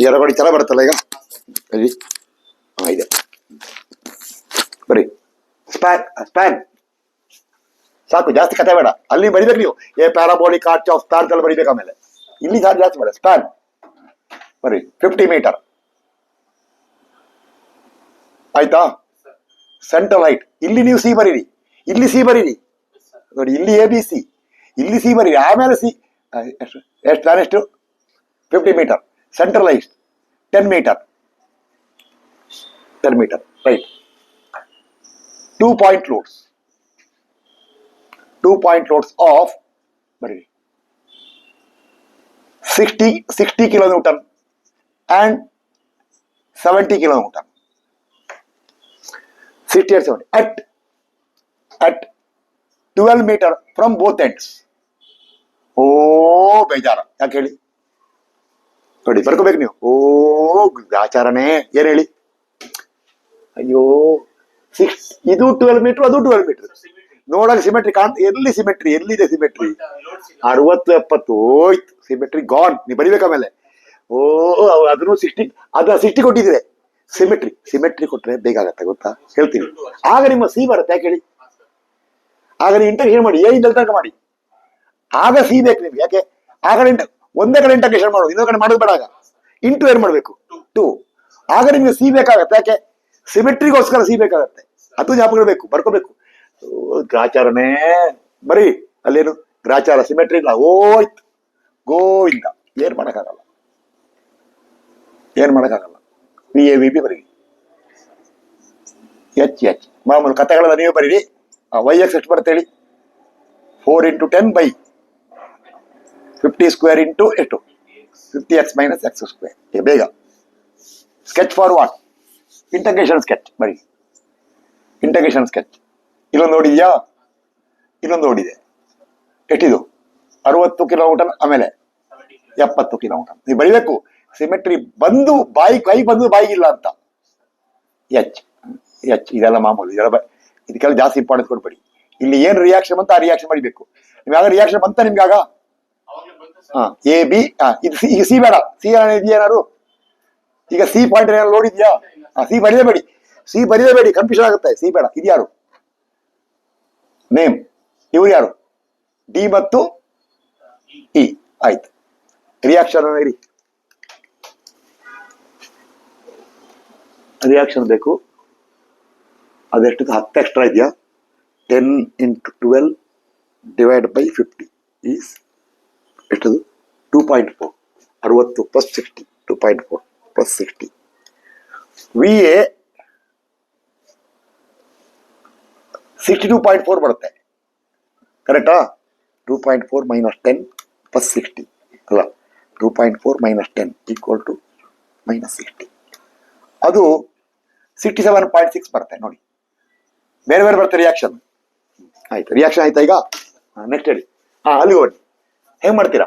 ಎರಗಡಿ ಚೆನ್ನಾಗಿ ಬರುತ್ತಲ್ಲ ಈಗ ಅಲ್ಲಿ. ಇದೆ ಬರೀ ಸ್ಪ್ಯಾನ್ ಸಾಕು, ಜಾಸ್ತಿ ಕತೆ ಬೇಡ. ಅಲ್ಲಿ ಬರಿಬೇಕು ನೀವು, A parabolic arch of stars ಎಲ್ಲ ಬರಿಬೇಕು. ಆಮೇಲೆ ಇಲ್ಲಿ ಜಾಸ್ತಿ ಬೇಡ, ಸ್ಪ್ಯಾನ್ ಬರೀ 50 ಮೀಟರ್ ಆಯ್ತಾ. ಸೆಂಟ್ರಲ್ ಹೈಟ್ ಇಲ್ಲಿ ನೀವು ಸಿ ಬರೀರಿ, ಇಲ್ಲಿ ಸಿ ಬರೀರಿ ನೋಡಿ, ಇಲ್ಲಿ ಎ ಬಿ ಸಿ, ಇಲ್ಲಿ ಸಿ ಬರೀರಿ, ಆಮೇಲೆ ಸಿ. ಎಷ್ಟು ನಾನೆಷ್ಟು 50 metre. Central height 10 metre, 10 metre right. 2 point loads, 2 point loads of ಬರೀರಿ 60 kilonewton and 70 kilonewton. 60 and 70 at 12 meter from both ends. ಓ ಬೇಜಾರ ಯಾಕೆ ಹೇಳಿ ನೋಡಿ, ಬರ್ಕೋಬೇಕು ನೀವು. ಓ ಆಚಾರನೇ ಏನ್ ಹೇಳಿ, ಅಯ್ಯೋ ಇದು 12 ಮೀಟರ್, ಅದು 12 ಮೀಟರ್. ನೋಡಾಗ ಸಿಮೆಟ್ರಿ ಕಾಣ್ತ, ಎಲ್ಲಿ ಸಿಮೆಟ್ರಿ, ಎಲ್ಲಿದೆ ಸಿಮೆಟ್ರಿ? 60-70 ಹೋಯ್ತು, ಸಿಮೆಟ್ರಿ ಗಾನ್. ನೀವು ಬರಿಬೇಕು ಆಮೇಲೆ. ಓ ಅದನ್ನು 60, ಅದನ್ನ 60 ಕೊಟ್ಟಿದ್ರೆ ಸಿಮೆಟ್ರಿ ಕೊಟ್ರೆ ಬೇಗ ಆಗತ್ತೆ ಗೊತ್ತಾ, ಹೇಳ್ತೀನಿ. ಆಗ ನಿಮ್ಮ ಸಿ ಬರುತ್ತೆ. ಯಾಕೆ ಹೇಳಿ, ಆಗ ನೀವು ಇಂಟಗ್ರೇಷನ್ ಮಾಡಿ, ಎ ಇಂದ ತನಕ ಮಾಡಿ, ಆಗ ಸಿ ಬೇಕು ನಿಮ್ಗೆ. ಯಾಕೆ ಆ ಕಡೆ ಒಂದೇ ಕಡೆ ಇಂಟಗ್ರೇಷನ್ ಮಾಡೋದು, ಇನ್ನೊಂದು ಕಡೆ ಮಾಡೋದು ಬೇಡ. ಆಗ ಇಂಟು ಏನ್ ಮಾಡ್ಬೇಕು 2, ಆಗ ನಿಮ್ಗೆ ಸಿ ಬೇಕಾಗತ್ತೆ. ಯಾಕೆ ಸಿಮೆಟ್ರಿಗೋಸ್ಕರ ಸಿ ಬೇಕಾಗತ್ತೆ. ಅದು ಜ್ಞಾಪಕಬೇಕು, ಬರ್ಕೋಬೇಕು. ಗ್ರಾಚಾರನೇ ಬರೀ ಅಲ್ಲೇನು ಗ್ರಾಚಾರ, ಸಿಮೆಟ್ರಿ ಇಲ್ಲ, ಹೋಯ್ತು ಗೋವಿಂದ. ಏನ್ ಮಾಡಕ್ಕಾಗಲ್ಲ, ವಿ ಎ ವಿ ಬಿ ಬರೀರಿ. ಎಚ್ ಮಾಮೂಲು ಕಥೆಗಳೆಲ್ಲ ನೀವು ಬರೀರಿ. ವೈ ಎಕ್ಸ್ ಎಷ್ಟು ಬರುತ್ತೆ ಹೇಳಿ, 4 × 10/50 ಸ್ಕ್ವೇರ್ ಇಂಟು ಎಷ್ಟು 50x - x ಸ್ಕ್ವೇರ್. ಬೇಗ sketch for what, integration sketch ಬರೀ. ಇಂಟಗ್ರೇಷನ್ ಸ್ಕೆಚ್ ಇಲ್ಲೊಂದು ನೋಡಿದ್ಯಾ, ಇಲ್ಲೊಂದು ನೋಡಿದೆ. ಎಷ್ಟಿದು 60 ಕಿಲೋಮೀಟರ್, ಆಮೇಲೆ 70 ಕಿಲೋಮೀಟರ್. ನೀವು ಬರೀಬೇಕು. ಸಿಮೆಟ್ರಿ ಬಂದು ಕೈ ಬಂದು ಬಾಯಿಗಿಲ್ಲ ಅಂತ. ಎಚ್ ಇದೆಲ್ಲ ಮಾಮೂಲು, ಇದಕ್ಕೆಲ್ಲ ಜಾಸ್ತಿ ಇಂಪಾರ್ಟೆನ್ಸ್ ಕೊಡ್ಬೇಡಿ. ಇಲ್ಲಿ ಏನ್ ರಿಯಾಕ್ಷನ್ ಬಂತ ಆ ರಿಯಾಕ್ಷನ್ ಮಾಡಿಬೇಕು. ನಿಮ್ಗೆ ರಿಯಾಕ್ಷನ್ ಬಂತ ನಿಮ್ಗೆ ಆಗ ಎ ಬಿ. ಈಗ ಸಿ ಬೇಡ, ಸಿ ಇದೆಯೇನಾರು ಈಗ ಸಿ ಪಾಯಿಂಟ್ ಏನಾದ್ರು ನೋಡಿದ್ಯಾ? ಸಿ ಬರೀಲೇಬೇಡಿ, ಕನ್ಫ್ಯೂಷನ್ ಆಗುತ್ತೆ. ಸಿ ಬೇಡ. ಇದ್ಯಾರು ನೇಮ್, ಇವ್ರು ಯಾರು? ಡಿ ಮತ್ತು ಇ. ಆಯ್ತು, ರಿಯಾಕ್ಷನ್ ಇರಿ. ರಿಯಾಕ್ಷನ್ ಬೇಕು. ಅದೆಷ್ಟು 10 ಎಕ್ಸ್ಟ್ರಾ ಇದೆಯಾ? 10 × 12 / 50 ಈಸ್ ಎಷ್ಟದು 2.4. 60 + 60 2.4 + 60. ವಿ ಎ 62.4 ಬರುತ್ತೆ, ಕರೆಕ್ಟಾ? 2.4 - 10 + 60 ಅಲ್ಲ, 2.4 - 10 = -60. ಅದು 67.6 ಬರುತ್ತೆ ನೋಡಿ. ಬೇರೆ ಬರುತ್ತೆ ರಿಯಾಕ್ಷನ್. ಆಯ್ತು, ರಿಯಾಕ್ಷನ್ ಆಯ್ತಾ? ಈಗ ನೆಕ್ಸ್ಟ್ ಹೇಳಿ. ಅಲ್ಲಿ ಹೋಗಿ ಹೆಂಗ್ ಮಾಡ್ತೀರಾ?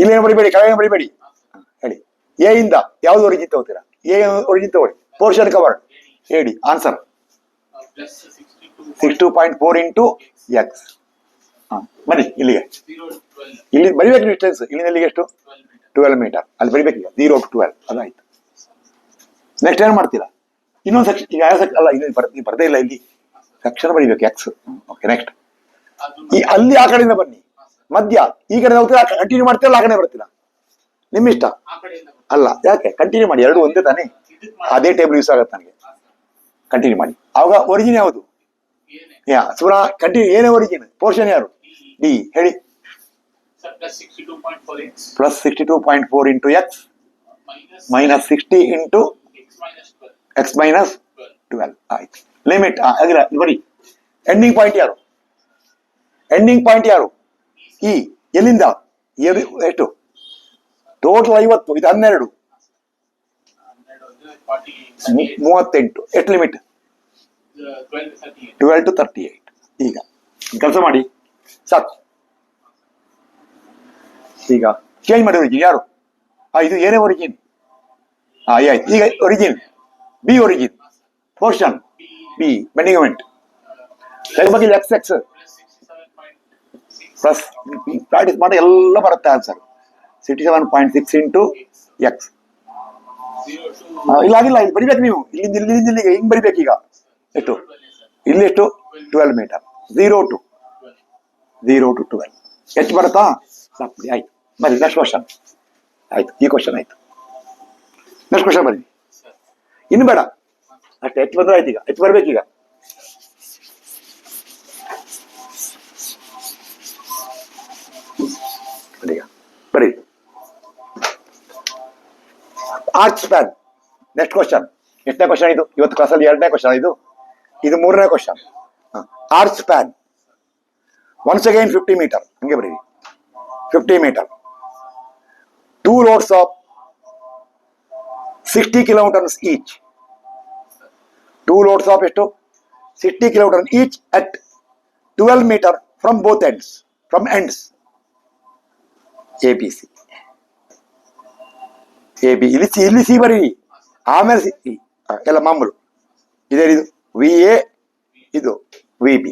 ಇಲ್ಲೇನು ಬರಿಬೇಡಿ, ಕೆಳಗೆ ಬರಿಬೇಡಿ. ಹೇಳಿ, ಎ ಇಂದ ಯಾವ್ದು ಒರಿಜಿನ್ ತಗೋತೀರಾ? ಎ ಒರಿಜಿನ್ ತಗೊಳ್ಳಿ. ಪೋರ್ಷನ್ ಕವರ್ಡ್ ಹೇಳಿ ಆನ್ಸರ್. 62.4 × x. ಬನ್ನಿ ಇಲ್ಲಿಗೆ, ಇಲ್ಲಿ ಬರಿಬೇಕು ಡಿಸ್ಟೆನ್ಸ್. ಇಲ್ಲಿಂದ ಇಲ್ಲಿಗೆ ಎಷ್ಟು 12 ಮೀಟರ್. ಅಲ್ಲಿ ಬರಿಬೇಕೀಗ 0 to 12. ಅದಾಯ್ತು. ನೆಕ್ಸ್ಟ್ ಏನ್ ಮಾಡ್ತೀರಾ? ಇನ್ನೊಂದು ಸೆಕ್ಷನ್. ಈಗ ಅಲ್ಲ, ನೀವು ಬರ್ದೇ ಇಲ್ಲ, ಇಲ್ಲಿ ಸೆಕ್ಷನ್ ಬರಿಬೇಕು ಎಕ್ಸ್. ಓಕೆ, ನೆಕ್ಸ್ಟ್ ಅಲ್ಲಿ ಆ ಕಡೆಯಿಂದ ಬನ್ನಿ. ಮಧ್ಯ ಈ ಕಡೆ ಹೋಗ್ತೀರಾ, ಕಂಟಿನ್ಯೂ ಮಾಡ್ತೀರಲ್ಲ, ಆ ಕಡೆ ಬರ್ತೀರಾ, ನಿಮ್ಮಿಷ್ಟ. ಅಲ್ಲ, ಯಾಕೆ ಕಂಟಿನ್ಯೂ ಮಾಡಿ, ಎರಡು ಒಂದೇ ತಾನೇ, ಅದೇ ಟೇಬಲ್ ಯೂಸ್ ಆಗುತ್ತೆ ನನಗೆ. ಕಂಟಿನ್ಯೂ ಮಾಡಿ. ಆವಾಗ ಒರಿಜಿನ್ ಯಾವುದು? ಪುನಃ ಕಂಟಿನ್ಯೂ. ಏನೇ ಒರಿಜಿನ್? ಪೋರ್ಷನ್ ಯಾರು? ಡಿ. ಹೇಳಿ. +62.4 × x -60 × x - 12. ಆಯ್ತು. ಲಿಮಿಟ್ ಬರಿ. ಎಂಡಿಂಗ್ ಪಾಯಿಂಟ್ ಯಾರು? ಇ. ಎಲ್ಲಿಂದ ಎಷ್ಟು? ಟೋಟಲ್ 50, ಇದು 12, 38. ಎಷ್ಟು ಲಿಮಿಟ್? 12 to 38. ಈಗ ಕೆಲಸ ಮಾಡಿ ಸಾಕು. ಈಗ ಚೇಂಜ್ ಮಾಡಿ ಒರಿಜಿನ್ ಯಾರು? ಇದು ಏನೇ ಒರಿಜಿನ್? ಆಯ್ತು. ಈಗ origin B, origin portion B, bending moment ಬಗ್ಗೆ x ಪ್ಲಸ್ ಪ್ರಾಕ್ಟೀಸ್ ಮಾಡಿ ಎಲ್ಲ ಬರುತ್ತೆ ಆನ್ಸರ್. 67.6 into X. ಇಲ್ಲ ಆಗಿಲ್ಲ, ಇಲ್ಲಿ ಬರಿಬೇಕು ನೀವು. ಇಲ್ಲಿಂದ ಹಿಂಗ್ ಬರಿಬೇಕು. ಈಗ ಎಷ್ಟು ಇಲ್ಲಿ ಎಷ್ಟು 12 ಮೀಟರ್. 0 to 12 ಎಷ್ಟು ಬರುತ್ತಾ? ಆಯ್ತು ಬರಿ. ನೆಕ್ಸ್ಟ್ ಕ್ವಶನ್ ಆಯ್ತು. ಈ ಕ್ವಶನ್ ಆಯ್ತು. ನೆಕ್ಸ್ಟ್ ಕ್ವಶನ್ ಬರಿ. ಇನ್ನು ಬೇಡ ಅಷ್ಟೇ. ಹೆಚ್ಚು ಬಂದ್ರೆ ಆಯ್ತು. ಈಗ ಹೆಚ್ಚು ಬರ್ಬೇಕೀಗ. ಬರೀ ಆರ್ಚ್ ಸ್ಪ್ಯಾನ್. Next question. ಎಷ್ಟನೇ ಕ್ವಶನ್ ಇದು? ಇವತ್ತು ಕ್ಲಾಸಲ್ಲಿ 2ನೇ ಕ್ವಶನ್. ಇದು 3ನೇ question. Arch span once again 50 metre. ಹಂಗೆ ಬರೀ 50 metre. 2 loads of 60 kilonewtons each. 2 loads of ಎಷ್ಟು? 60 kilonewtons each at 12 meter from both ends. From ends ABC. AB ಇಲ್ಲಿ ಸಿ ಬರೀ. ಆಮೇಲೆ ಸಿ ಎಲ್ಲ ಮಾಮೂಲು. ಇದು VA, ಇದು VB.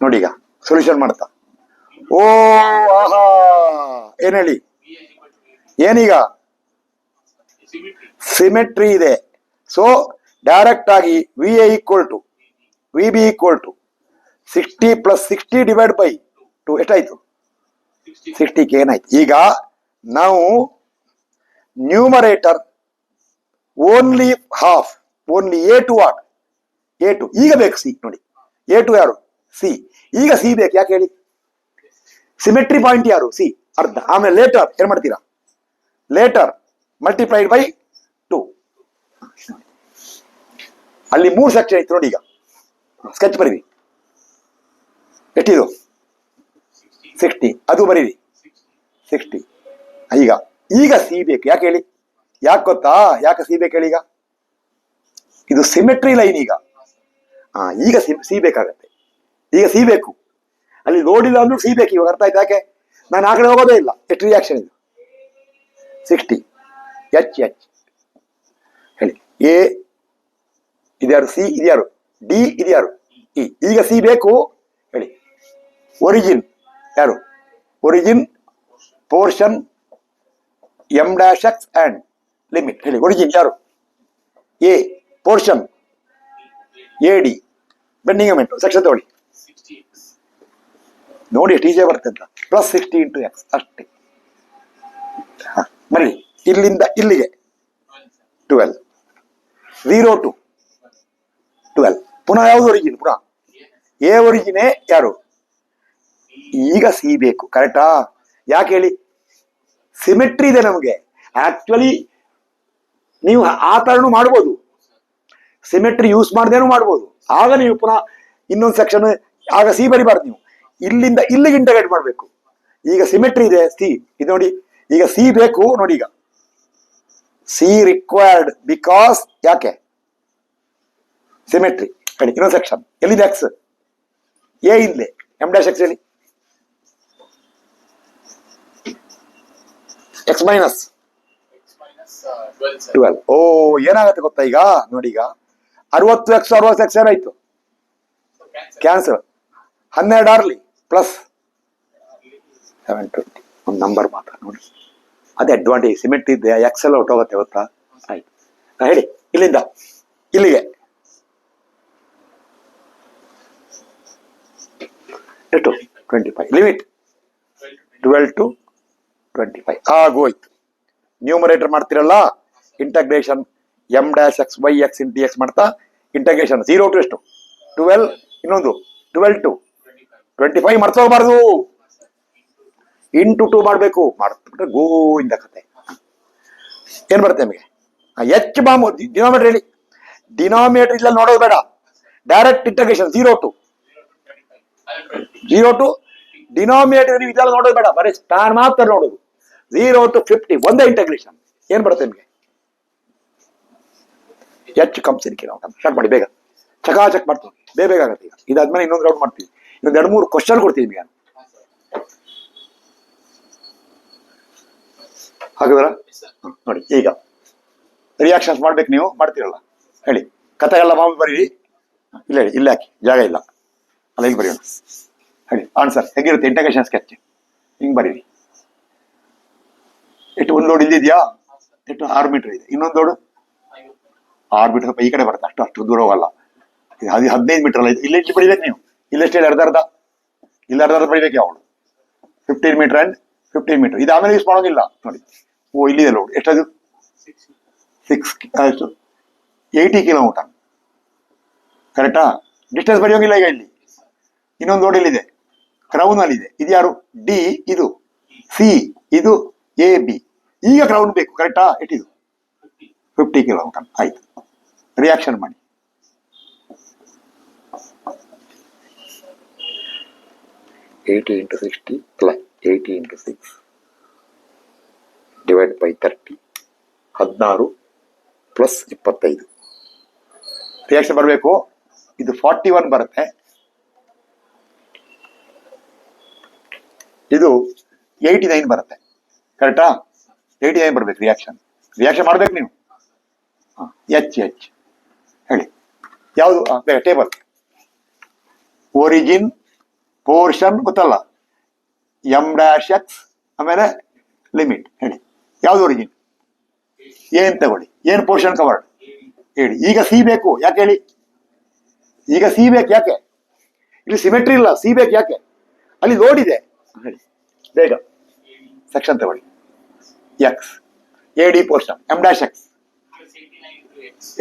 ನೋಡಿ ಈಗ ಸೊಲ್ಯೂಷನ್ ಮಾಡ್ತಾ. ಓ ಆಹಾ, ಏನ್ ಹೇಳಿ? ಏನೀಗ ಸಿಮೆಟ್ರಿ ಇದೆ. ಸೊ ಡೈರೆಕ್ಟ್ ಆಗಿ VA equal to VB equal to 60 + 60 divide by 2 ಎಷ್ಟಾಯ್ತು? 60 ಏನಾಯ್ತು? ಈಗ ನಾವು numerator only half, only A2 what? A2 ಈಗ ಬೇಕು. ಸಿ ನೋಡಿ, A2 ಯಾರು? ಸಿ. ಈಗ ಸಿ ಬೇಕು. ಯಾಕೆ ಹೇಳಿ? ಸಿಮೆಟ್ರಿ ಪಾಯಿಂಟ್ ಯಾರು? ಸಿ ಅರ್ಧ. ಆಮೇಲೆ ಲೇಟರ್ ಏನ್ ಮಾಡ್ತೀರಾ? Later multiplied by 2. ಅಲ್ಲಿ 3 ಸೆಕ್ಷನ್ ಇತ್ತು ನೋಡಿ. ಈಗ ಸ್ಕೆಚ್ ಬರೀರಿ. ಎಷ್ಟಿದು? 60. ಅದು ಬರೀರಿ 60. ಈಗ ಸಿ ಬೇಕು. ಯಾಕೆ ಹೇಳಿ? ಯಾಕೆ ಗೊತ್ತಾ? ಯಾಕೆ ಸಿ ಬೇಕು ಹೇಳಿ? ಈಗ ಇದು ಸಿಮೆಟ್ರಿ ಲೈನ್. ಈಗ ಸಿ ಬೇಕಾಗತ್ತೆ. ಈಗ ಸಿ ಬೇಕು. ಅಲ್ಲಿ ನೋಡಿಲ್ಲ ಅಂದ್ರೂ ಸಿ ಬೇಕು. ಇವಾಗ ಅರ್ಥ ಆಯ್ತು ಯಾಕೆ? ನಾನು ಆ ಕಡೆ ಹೋಗೋದೇ ಇಲ್ಲ. ಎಷ್ಟು ರಿಯಾಕ್ಷನ್ ಇದು? 60 H ಹೇಳಿ. ಎ ಇದ್ಯಾರು? ಸಿ ಇದ್ಯಾರು? ಡಿ ಇದ್ಯಾರು? ಇ. ಈಗ ಸಿ ಬೇಕು ಹೇಳಿ. ಒರಿಜಿನ್ ಯಾರು? Origin, portion, M' X and limit ಹೇಳಿ. ಒರಿಜಿನ್ ಯಾರು? A. Portion AD. Bending moment section ತಗೊಳ್ಳಿ. ನೋಡಿ ಎಷ್ಟು ಈಜಿ ಬರುತ್ತೆ ಅಂತ. +60 × X ಅಷ್ಟೇ. ಬನ್ನಿ ಇಲ್ಲಿಂದ ಇಲ್ಲಿಗೆ 12. 0 to 12. ಪುನಃ ಯಾವುದು ಒರಿಜಿನ್? ಪುನಃ ಎ ಒರಿಜಿನೇ ಯಾರು? ಈಗ ಸಿ ಬೇಕು. ಕರೆಕ್ಟಾ? ಯಾಕೆ ಹೇಳಿ? ಸಿಮೆಟ್ರಿ ಇದೆ ನಮಗೆ. ಆಕ್ಚುಲಿ ನೀವು ಆ ತರನು ಮಾಡ್ಬೋದು, ಸಿಮೆಟ್ರಿ ಯೂಸ್ ಮಾಡದೇನು ಮಾಡ್ಬೋದು. ಆಗ ನೀವು ಪುನಃ ಇನ್ನೊಂದು ಸೆಕ್ಷನ್, ಆಗ ಸಿ ಬರಿಬಾರ್ದು. ನೀವು ಇಲ್ಲಿಂದ ಇಲ್ಲಿಗೆ ಇಂಟಗ್ರೇಟ್ ಮಾಡಬೇಕು. ಈಗ ಸಿಮೆಟ್ರಿ ಇದೆ ಸಿ. ಇದು ನೋಡಿ, ಈಗ ಸಿ ಬೇಕು ನೋಡಿ. ಈಗ ಸಿ ರಿಕ್ವೈರ್ಡ್ ಬಿಕಾಸ್ ಯಾಕೆ? ಸಿಮೆಟ್ರಿ. ಹೇಳಿ ಇನ್ನೊಂದು ಸೆಕ್ಷನ್ ಎಲ್ಲಿದೆ? ಎಕ್ಸ್. ಎ ಇಲ್ಲೇ M' X ಹೇಳಿ. X minus 12. ಓ ಏನಾಗತ್ತೆ ಗೊತ್ತಾ? ಈಗ ನೋಡಿ, ಈಗ 60X ಏನಾಯ್ತು? ಕ್ಯಾನ್ಸಲ್. 12 early plus 720. ಒಂದು ನಂಬರ್ ಮಾತ್ರ ನೋಡಿ. ಅದೇ ಅಡ್ವಾಂಟೇಜ್. ಸಿಮೆಂಟ್ ಇದ್ದೆ ಎಕ್ಸ್ ಎಲ್ಲ ಹೊಟ್ಟೋಗತ್ತೆ ಗೊತ್ತಾ? ಆಯ್ತು ಹೇಳಿ. ಇಲ್ಲಿಂದ ಇಲ್ಲಿಗೆ ಎಷ್ಟು? 25. ಲಿಮಿಟ್ 12 to 25 ಆಗೋಯ್ತು. ನ್ಯೂಮರೇಟರ್ ಮಾಡ್ತಿರಲ್ಲ, integration M' X by X × X ಮಾಡ್ತಾ ಇಂಟಗ್ರೇಷನ್ 0 to ಎಷ್ಟು? 12. ಇನ್ನೊಂದು 12 to 25 ಮರ್ತೋಗ್ಬಾರ್ದು. ಇಂಟು 2 ಮಾಡಬೇಕು. ಮಾಡ್ಬಿಟ್ರೆ ಗೋವಿಂದ ಕತೆ. ಏನ್ ಬರುತ್ತೆ ನಿಮಗೆ? H bomb. ಡಿನಾಮಿನೇಟರ್ ಹೇಳಿ. ಡಿನಾಮಿನೇಟರ್ ಇಲ್ಲ ನೋಡೋದು ಬೇಡ. Direct integration 0 to denominator. ನೀವು ಇದೆಲ್ಲ ನೋಡೋದು ಬೇಡ, ಬರೀ ಸ್ಪ್ಯಾನ್ ಮಾತ್ರ ನೋಡೋದು. 0 to 50 ಒಂದೇ ಇಂಟಗ್ರೇಷನ್. ಏನ್ ಬರುತ್ತೆ ನಿಮಗೆ? ಎಚ್ ಕಂಪ್ಸಿನ್ಕಿ. ನಾವು ಸ್ಟಾರ್ಟ್ ಮಾಡಿ ಬೇಗ. ಚಕಾಚಕ್ ಮಾಡ್ತೀವಿ. ಬೇಗ ಆಗತ್ತೆ. ಈಗ ಇದಾದ್ಮೇಲೆ ಇನ್ನೊಂದು ರೌಂಡ್ ಮಾಡ್ತೀವಿ. ಇನ್ನೊಂದು 2-3 ಕ್ವಶನ್ ಕೊಡ್ತೀವಿ ನಿಮಗೆ. ಹಾಗಾದ್ರ ನೋಡಿ, ಈಗ ರಿಯಾಕ್ಷನ್ಸ್ ಮಾಡ್ಬೇಕು. ನೀವು ಮಾಡ್ತೀರಲ್ಲ, ಹೇಳಿ. ಕಥೆಗೆಲ್ಲ ಮಾಮೂಲಿ ಬರೀರಿ. ಇಲ್ಲ ಹೇಳಿ, ಇಲ್ಲ ಹಾಕಿ, ಜಾಗ ಇಲ್ಲ ಅಲ್ಲ. ಈಗ ಬರೆಯೋಣ. ಹೇಳಿ ಆನ್ಸರ್ ಹೇಗಿರುತ್ತೆ? ಇಂಟಗ್ರೇಷನ್ ಸ್ಕೆಚ್ ಹಿಂಗ್ ಬರೀರಿ. ಎಷ್ಟು ಒಂದು ಲೋಡ್ ಇಲ್ಲಿದೆಯಾ, ಎಷ್ಟು 6 ಮೀಟರ್ ಇದೆ, ಇನ್ನೊಂದು ಲೋಡು 6 ಮೀಟರ್ ಸ್ವಲ್ಪ ಈ ಕಡೆ ಬರುತ್ತೆ, ಅಷ್ಟು ದೂರ ಹೋಗಲ್ಲ, 15 ಮೀಟರ್ ಅಲ್ಲ. ಇಲ್ಲಿ ಪಡಿಬೇಕು ನೀವು, ಇಲ್ಲೆಷ್ಟೇ ಅರ್ಧ ಇಲ್ಲಿ ಪಡಿಬೇಕು ಯಾವಳು 15 ಮೀಟರ್ ಅಂಡ್ 15 ಮೀಟರ್. ಇದು ಆಮೇಲೆ ಯೂಸ್ ಮಾಡೋದಿಲ್ಲ ನೋಡಿ. ಇಲ್ಲಿದೆ ಲೋಡ್, ಎಷ್ಟದು 80 ಕಿಲೋಮೀಟರ್, ಕರೆಕ್ಟಾ? ಡಿಸ್ಟೆನ್ಸ್ ಬರೆಯೋಂಗಿಲ್ಲ ಈಗ. ಇಲ್ಲಿ ಇನ್ನೊಂದು ಲೋಡ್ ಇಲ್ಲಿದೆ, ಕ್ರೌನ್ ಅಲ್ಲಿ ಇದೆ. ಇದು ಯಾರು? ಡಿ, ಇದು ಸಿ, ಇದು ಎ ಬಿ. ಈಗ ಕ್ರೌನ್ ಬೇಕು, ಕರೆಕ್ಟಾ? ಎಷ್ಟಿದು 50 ಕಿಲೋಮೀಟರ್. ಆಯ್ತು, ರಿಯಾಕ್ಷನ್ ಮಾಡಿ. × 60 plus 80 × 6 divide by 30, 16 plus 25. Reaction ಬರಬೇಕು. ಇದು 41 ಬರುತ್ತೆ, ಇದು 89 ಬರುತ್ತೆ, ಕರೆಕ್ಟಾ? 89 ಬರ್ಬೇಕು ರಿಯಾಕ್ಷನ್ ಮಾಡ್ಬೇಕು ನೀವು. ಎಚ್ ಹೇಳಿ ಯಾವುದು? ಟೇಬಲ್ ಒರಿಜಿನ್ ಪೋರ್ಷನ್ ಗೊತ್ತಲ್ಲ, M'(x) ಆಮೇಲೆ ಲಿಮಿಟ್. ಹೇಳಿ ಯಾವ್ದು ಒರಿಜಿನ್? ಏನ್ ತಗೊಳ್ಳಿ, ಏನ್ ಪೋರ್ಷನ್ ಕವರ್ಡ್ ಹೇಳಿ. ಈಗ ಸಿ ಬೇಕು, ಯಾಕೆ ಹೇಳಿ? ಈಗ ಸಿ ಬೇಕು ಯಾಕೆ? ಇಲ್ಲಿ ಸಿಮೆಟ್ರಿ ಇಲ್ಲ, ಸಿ ಬೇಕು ಯಾಕೆ? ಅಲ್ಲಿ ಲೋಡ್ ಇದೆ. ಹೇಳಿ ಬೇಗ, ಸೆಕ್ಷನ್ ತಗೊಳ್ಳಿ. X A D portion M'(x)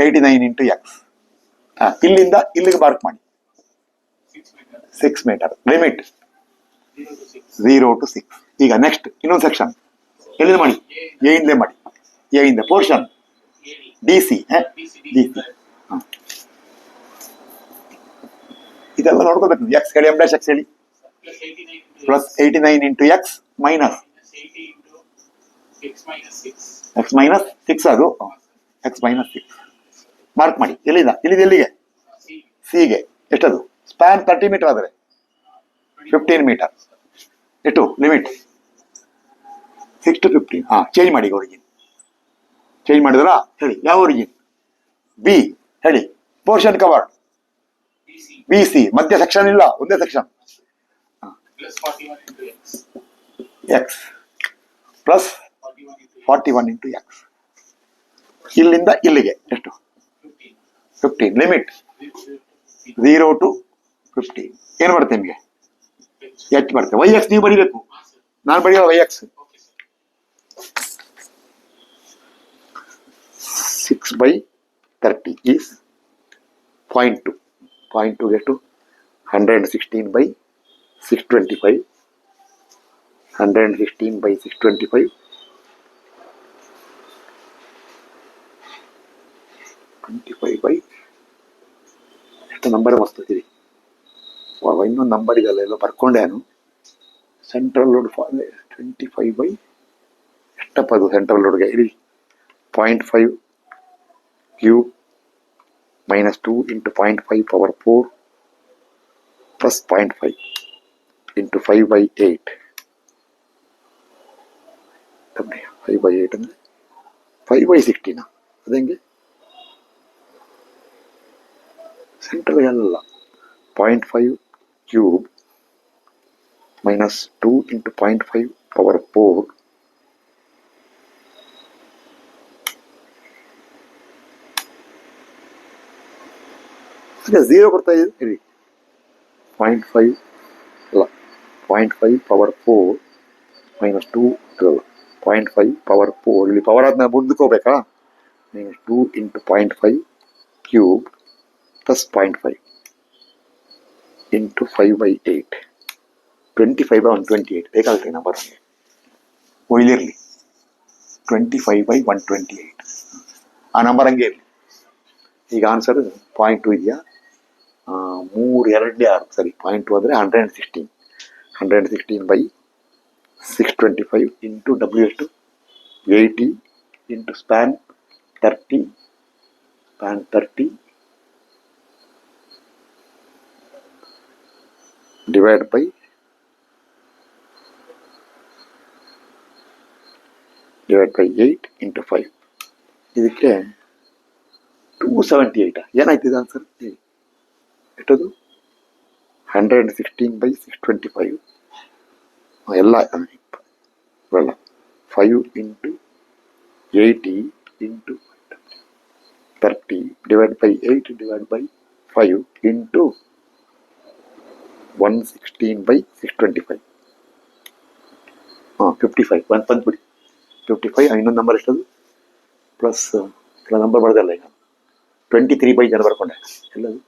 89 × x. ಇಲ್ಲಿಂದ ಇಲ್ಲಿಗೆ ಮಾರ್ಕ್ ಮಾಡಿ, 6 ಮೀಟರ್. Limit 0 to 6. ಈಗ ನೆಕ್ಸ್ಟ್ ಇನ್ನೊಂದು ಸೆಕ್ಷನ್ ಎಲ್ಲಿಂದ ಮಾಡಿ? ಎ ಇಂದಲೇ ಮಾಡಿ. ಎ ಇಂದ ಪೋರ್ಷನ್ ಡಿ ಸಿ. ಇದೆಲ್ಲ ನೋಡ್ಕೋಬೇಕು. ಎಕ್ಸ್ ಹೇಳಿ, M'(x) ಹೇಳಿ. Plus 89 × x minus x minus 6. ಅದು x ಮೈನಸ್ 6 ಮಾರ್ಕ್ ಮಾಡಿ. ಎಲ್ಲಿಂದ ಎಲ್ಲಿಗೆ? ಸಿಗೆ. ಎಷ್ಟದು? ಸ್ಪ್ಯಾನ್ 30 ಮೀಟರ್ ಆದರೆ 15 ಮೀಟರ್. ಎಷ್ಟು ಲಿಮಿಟ್? 6 to 15. ಚೇಂಜ್ ಮಾಡಿ. ಒರಿಜಿನ್ ಚೇಂಜ್ ಮಾಡಿದ್ರ? ಹೇಳಿ ಯಾವ ಒರಿಜಿನ್? ಬಿ. ಹೇಳಿ ಪೋರ್ಷನ್ ಕವರ್ಡ್ ಬಿ ಸಿ. ಮಧ್ಯ ಸೆಕ್ಷನ್ ಇಲ್ಲ, ಒಂದೇ ಸೆಕ್ಷನ್. X plus 41 × x. ಇಲ್ಲಿಂದ ಇಲ್ಲಿಗೆ ಎಷ್ಟು? 15. Limit 0 to 15. ಏನು ಬರುತ್ತೆ ನಿಮಗೆ? ಎಚ್ ಬರುತ್ತೆ. YX ನೀವು ಬರೀಬೇಕು, ನಾನು ಬರೆಯಲ್ಲ. YX 6/30 is 0.2. 0.2 ಎಷ್ಟು? 116/625. 116/625 25 ಎಷ್ಟು ನಂಬರ್ ಮಸ್ತಿದೆ. ಇನ್ನೊಂದು ನಂಬರ್ ಇದಲ್ಲ, ಎಲ್ಲ ಬರ್ಕೊಂಡೆ ನಾನು. ಸೆಂಟ್ರಲ್ ಲೋಡ್ 25 ಎಷ್ಟಪ್ಪ ಅದು ಸೆಂಟ್ರಲ್ ಲೋಡ್ಗೆ? ಇರಿ 0.5 ಕ್ಯೂಬ್ ಮೈನಸ್ 2 × 0.5 ಪವರ್ 4 ಪ್ಲಸ್ 0.5 × 5/8. 5/8 ಅಂದರೆ 5/16. ಅದಂಗೆ ಸೆಂಟ್ರಲ್ ಅಲ್ಲ. 0.5 ಕ್ಯೂಬ್ ಮೈನಸ್ 2 × 0.5 ಪವರ್ 4 0 ಬರ್ತಾ ಇದೆ. ಇರಿ 0.5 ಅಲ್ಲ, 0.5 ಪವರ್ 4 ಮೈನಸ್ 2 ಇರಲ್ಲ, 0.5 ಪವರ್ 4. ಇಲ್ಲಿ ಪವರ್ ಅದನ್ನ ಮುಂದಕ್ಕೆ ಹೋಗ್ಬೇಕಾ? Minus 2 × 0.5 cube plus 0.5 × 5/8. 25/128 ಬೇಕಾಗುತ್ತೆ ನಂಬರ್. ಇಲ್ಲಿರಲಿ 25/128. ಆ ನಂಬರ್ ಹಂಗೆ ಇರಲಿ. ಈಗ ಆನ್ಸರ್ 0.2 ಇದೆಯಾ? 3 2 6. ಸರಿ, 0.2 ಅಂದರೆ 116. 116/625 ಇಂಟು W ಎಷ್ಟು? 80 into span 30. Span 30 divide by 8 into 5. ಇದಕ್ಕೆ 278. ಏನಾಯ್ತಿದೆ ಆನ್ಸರ್? ಎಷ್ಟದು? 116/625 ಎಲ್ಲ ಬರಲ್ಲ. 5 into 80 into 30 divided by 8 divided by 5 into 116 by 625. 55 1 ಬಂದ್ಬಿಡಿ 55 ಇನ್ನೊಂದು ನಂಬರ್ ಎಷ್ಟದು ಪ್ಲಸ್ ಕೆಲ ನಂಬರ್ ಬರ್ದಲ್ಲ ಈಗ 23 ಬೈ ಜನ ಬರ್ಕೊಂಡೆ ಎಲ್ಲದು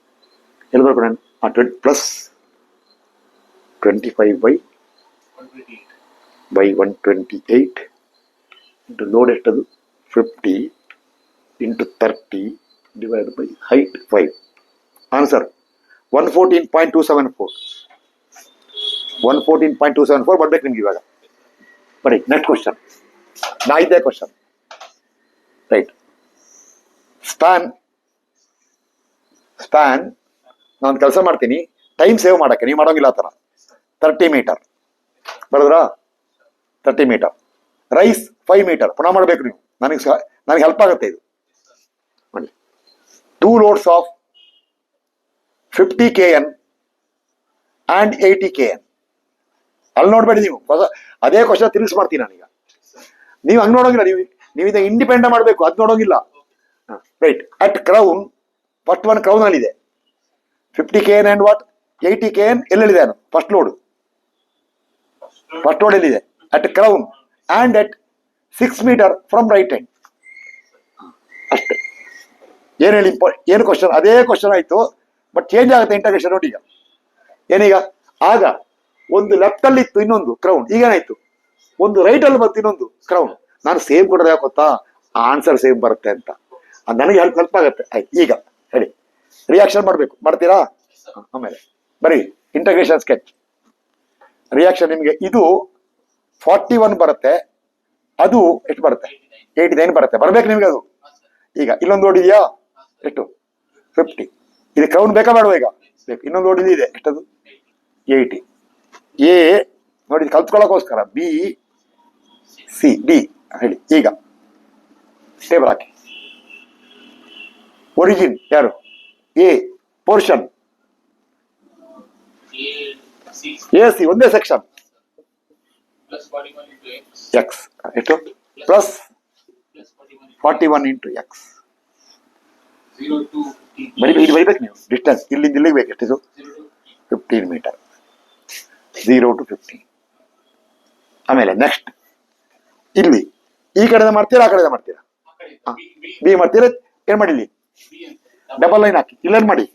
ಎಲ್ಲಿ ಬರ್ಕೊಂಡೆ ಪ್ಲಸ್ 25 by 128 into ಲೋಡ್ ಎಷ್ಟದು 50 into 30 divided by height 5. Answer 114.274. 114.274 ಬರ್ಬೇಕು ನಿಮ್ಗೆ ಇವಾಗ. ಬರೀ ನೆಕ್ಸ್ಟ್ ಕ್ವಶನ್. ನಾಯಿದೆ ಕ್ವಶನ್. ರೈಟ್. ಸ್ಪ್ಯಾನ್ ನಾನು ಕೆಲಸ ಮಾಡ್ತೀನಿ ಟೈಮ್ ಸೇವ್ ಮಾಡಕ್ಕೆ, ನೀವು ಮಾಡೋಂಗಿಲ್ಲ ಆ ಥರ. 30 ಮೀಟರ್ ಬರೋದ್ರಾ? 30 ಮೀಟರ್. ರೈಸ್ 5 ಮೀಟರ್ ಪುನಃ ಮಾಡಬೇಕು ನೀವು. ನನಗೆ ಹೆಲ್ಪ್ ಆಗುತ್ತೆ ಇದು. ನೋಡಿ, 2 loads of 50 kN and 80 kN. ಅಲ್ಲಿ ನೋಡ್ಬೇಡಿ ನೀವು, ಅದೇ ಕ್ವಶನ್ ತಿರುಗಿಸ್ ಮಾಡ್ತೀನಿ ನಾನೀಗ. ನೀವು ಹಂಗೆ ನೋಡೋಂಗಿಲ್ಲ, ನೀವು ಇದನ್ನ ಇಂಡಿಪೆಂಡೆಂಟ್ ಮಾಡಬೇಕು, ಅದು ನೋಡೋಂಗಿಲ್ಲ. Right. At crown, first one crown ಅಲ್ಲಿ ಇದೆ 50 kN and what 80 kN. ಎಲ್ಲೆಲ್ಲಿದೆ ಅದು ಫಸ್ಟ್ ಲೋಡ್ ಎಲ್ಲಿದೆ? At crown and at 6 meter from right hand. ಅಷ್ಟೇ. ಏನು ಹೇಳಿ, ಏನು ಕ್ವಶನ್? ಅದೇ ಕ್ವಶನ್ ಆಯ್ತು, ಬಟ್ ಚೇಂಜ್ ಆಗುತ್ತೆ ಇಂಟಗ್ರೇಷನ್. ನೋಡಿ ಈಗ ಏನೀಗ, ಆಗ ಒಂದು ಲೆಫ್ಟ್ ಅಲ್ಲಿ ಇತ್ತು ಇನ್ನೊಂದು ಕ್ರೌನ್, ಈಗೇನಾಯ್ತು ಒಂದು ರೈಟ್ ಅಲ್ಲಿ ಬಂತು ಇನ್ನೊಂದು ಕ್ರೌನ್. ನಾನು ಸೇಮ್ ಕೊಡೋದು ಯಾಕೆ ಗೊತ್ತಾ? ಆನ್ಸರ್ ಸೇಮ್ ಬರುತ್ತೆ ಅಂತ, ಅದು ನನಗೆ ಹೆಲ್ಪ್ ಆಗುತ್ತೆ. ಆಯ್ತು, ಈಗ ಹೇಳಿ, ರಿಯಾಕ್ಷನ್ ಮಾಡಬೇಕು, ಮಾಡ್ತೀರಾ? ಆಮೇಲೆ ಬರೀ ಇಂಟಗ್ರೇಷನ್ ಸ್ಕೆಚ್ ರಿಯಾಕ್ಷನ್. ನಿಮಗೆ ಇದು 41 ಬರುತ್ತೆ, ಅದು ಎಷ್ಟು ಬರುತ್ತೆ? 89 ಬರುತ್ತೆ. ಬರ್ಬೇಕು ನಿಮ್ಗೆ ಅದು. ಈಗ ಇಲ್ಲೊಂದು ನೋಡಿದ್ಯಾ ಎಷ್ಟು? 50. ಇದು ಕ್ರೌನ್ ಬೇಕಾ ಬೇಡವಾ? ಈಗ ಬೇಕು. ಇನ್ನೊಂದು ನೋಡಿದ ಇದೆ ಎಷ್ಟದು? 80. ಎ ನೋಡಿ ಕಲ್ತ್ಕೊಳ್ಳೋಕೋಸ್ಕರ. ಬಿ ಸಿ ಡಿ ಹೇಳಿ. ಈಗ ಟೇಬಲ್ ಹಾಕಿ. ಒರಿಜಿನ್ ಯಾರು? ಎ. ಪೋರ್ಷನ್ ಎ ಸಿ ಒಂದೇ ಸೆಕ್ಷನ್. ಎಕ್ಸ್ ಎಷ್ಟು? Plus 41 into X. ಬರಿಬೇಕು ನೀವು. ಡಿಸ್ಟೆನ್ಸ್ ಇಲ್ಲಿಂದ ಇಲ್ಲಿಗೆ ಬೇಕು ಎಷ್ಟಿದು? 15 ಮೀಟರ್. 0 to 15. ಆಮೇಲೆ ನೆಕ್ಸ್ಟ್ ಇಲ್ಲಿ ಈ ಕಡೆ ಮಾಡ್ತೀರಾ, ಆ ಕಡೆ ಮಾಡ್ತೀರಾ? ಬಿ ಮಾಡ್ತೀರಾ? ಏನ್ ಮಾಡಿ, ಇಲ್ಲಿ ಡಬಲ್ ಲೈನ್ ಹಾಕಿ ಇಲ್ಲೇನ್ ಮಾಡಿ.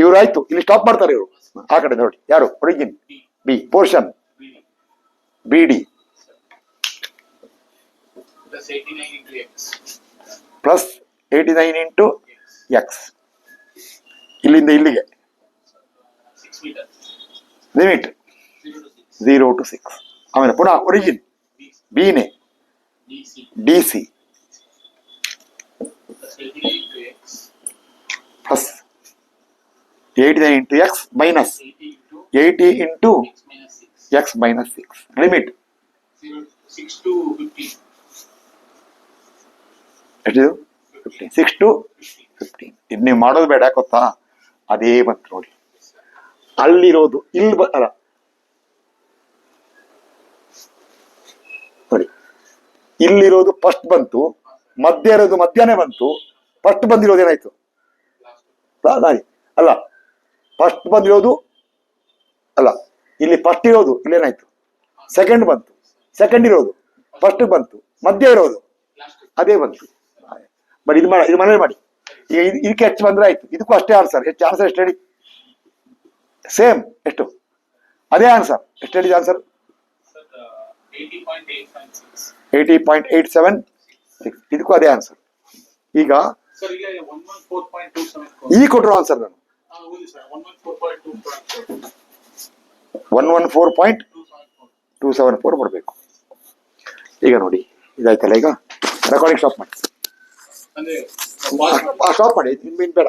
ಇವ್ರು ಆಯ್ತು, ಇಲ್ಲಿ ಸ್ಟಾಪ್ ಮಾಡ್ತಾರೆ ಇವರು. ಆ ಕಡೆ ನೋಡಿ ಯಾರು? Origin B. Portion B D plus 89 into x. ಇಲ್ಲಿಂದ ಇಲ್ಲಿಗೆ ಲಿಮಿಟ್ 0 to 6. ಆಮೇಲೆ ಪುನಃ ಒರಿಜಿನ್ ಬಿನೇ D C plus 89 into x minus 80 into x minus 6. Limit ಎಷ್ಟಿದು? 15. 6 to 15. ಇದು ನೀವು ಮಾಡೋದು ಬೇಡ, ಗೊತ್ತಾ? ಅದೇ ಬಂತು ನೋಡಿ. ಅಲ್ಲಿರೋದು ಇಲ್ಲಿ ಅಲ್ಲ ನೋಡಿ, ಇಲ್ಲಿರೋದು ಫಸ್ಟ್ ಬಂತು, ಮಧ್ಯ ಇರೋದು ಮಧ್ಯಾಹ್ನ ಬಂತು, ಫಸ್ಟ್ ಬಂದಿರೋದು ಏನಾಯ್ತು? ಅಲ್ಲ, ಫಸ್ಟ್ ಬಂದಿರೋದು ಅಲ್ಲ, ಇಲ್ಲಿ ಫಸ್ಟ್ ಇರೋದು ಇಲ್ಲೇನಾಯ್ತು? ಸೆಕೆಂಡ್ ಬಂತು. ಸೆಕೆಂಡ್ ಇರೋದು ಫಸ್ಟ್ ಬಂತು, ಮಧ್ಯ ಇರೋದು ಅದೇ ಬಂತು. ಬಟ್ ಇದು ಮನೇಲಿ ಮಾಡಿ. ಈಗ ಇದಕ್ಕೆ ಹೆಚ್ಚು ಬಂದ್ರೆ ಆಯ್ತು, ಇದಕ್ಕೂ ಅಷ್ಟೇ ಆನ್ಸರ್. ಹೆಚ್ಚು ಆನ್ಸರ್ ಎಷ್ಟು ಹೇಳಿ? ಸೇಮ್ ಎಷ್ಟು? ಅದೇ ಆನ್ಸರ್. ಎಷ್ಟು ಹೇಳಿದ ಆನ್ಸರ್? 80.876. ಇದಕ್ಕೂ ಅದೇ ಆನ್ಸರ್. ಈಗ ಈ ಕೊಟ್ಟರು ಆನ್ಸರ್ ನಾನು 114.274 ಬರಬೇಕು. ಈಗ ನೋಡಿ ಇದಾಯ್ತಲ್ಲ. ಈಗ ರೆಕಾರ್ಡಿಂಗ್ ಸ್ಟಾಪ್ ಮಾಡಿ, ಸ್ಟಾಪ್ ಮಾಡಿ, ಬೇಡ.